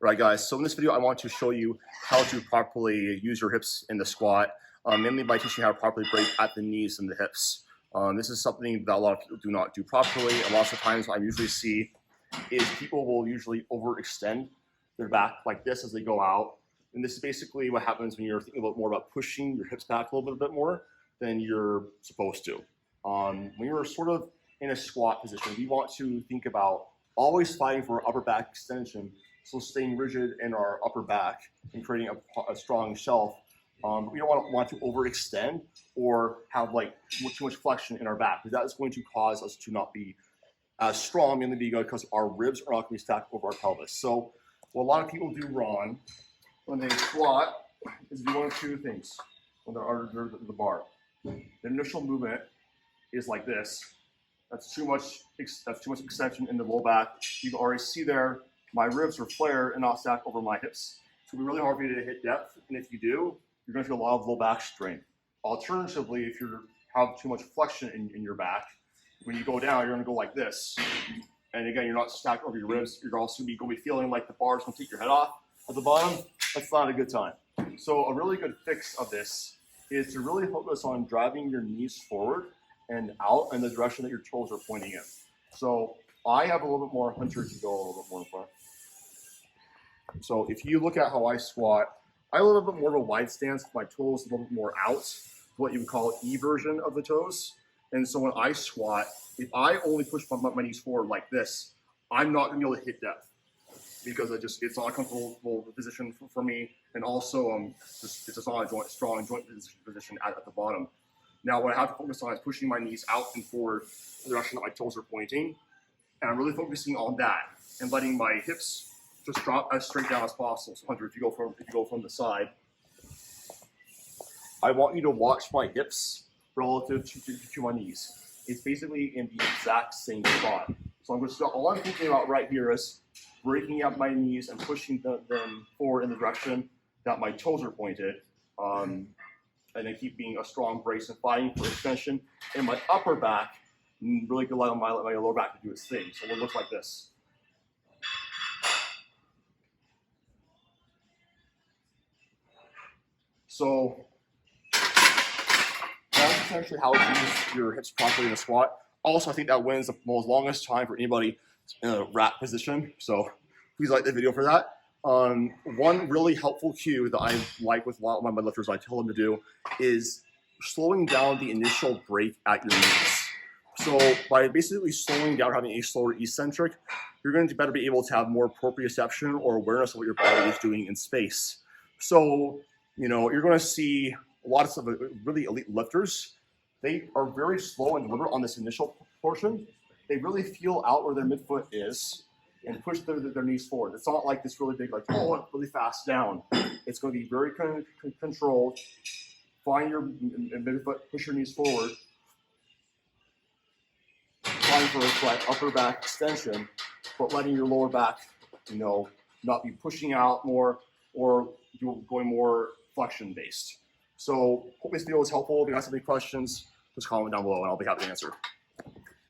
Right, guys, so in this video I want to show you how to properly use your hips in the squat, mainly by teaching you how to properly break at the knees and the hips. This is something that a lot of people do not do properly, and lots of times what I usually see is people will usually overextend their back like this as they go out. And this is basically what happens when you're thinking more about pushing your hips back a little bit more than you're supposed to. When you're sort of in a squat position, we want to think about always fighting for upper back extension, so staying rigid in our upper back and creating a strong shelf. We don't want to overextend or have like too much flexion in our back, because that is going to cause us to not be as strong, mainly because our ribs are not going to be stacked over our pelvis. So what a lot of people do wrong when they squat is do one of two things when they're under the bar. The initial movement is like this. That's too much extension in the low back. You can already see there, my ribs are flared and not stacked over my hips. So it'll be really hard for you to hit depth, and if you do, you're going to feel a lot of low back strain. Alternatively, if you have too much flexion in your back, when you go down, you're going to go like this. And again, you're not stacked over your ribs. You're also going to be feeling like the bar is going to take your head off at the bottom. That's not a good time. So a really good fix of this is to really focus on driving your knees forward and out in the direction that your toes are pointing in. So I have a little bit more hunter to go a little bit more in front. So if you look at how I squat, I have a little bit more of a wide stance with my toes a little bit more out, what you would call E version of the toes. And so when I squat, if I only push my knees forward like this, I'm not going to be able to hit depth, because it's not a comfortable position for me, and also it's just not a strong joint position at the bottom. Now what I have to focus on is pushing my knees out and forward in the direction that my toes are pointing, and I'm really focusing on that and letting my hips just drop as straight down as possible. So Hunter, if you go from the side, I want you to watch my hips relative to my knees. It's basically in the exact same spot. So all I'm thinking about right here is breaking up my knees and pushing them forward in the direction that my toes are pointed, and then keeping a strong brace and fighting for extension in my upper back, and really rely on my lower back to do its thing. So it looks like this. So that's essentially how to use your hips properly in a squat. Also, I think that wins the longest time for anybody in a rack position. So please like the video for that. One really helpful cue that I like with a lot of my lifters, I tell them to do, is slowing down the initial break at your knees. So by basically slowing down, having a slower eccentric, you're going to better be able to have more proprioception or awareness of what your body is doing in space. So, you're going to see a lot of really elite lifters. They are very slow and deliberate on this initial portion. They really feel out where their midfoot is and push their knees forward. It's not like this really big, really fast down. It's going to be very controlled. Find your midfoot, push your knees forward. Trying for that upper back extension, but letting your lower back, not be pushing out more or going more flexion based. So hope this video was helpful. If you guys have any questions, just comment down below and I'll be happy to answer.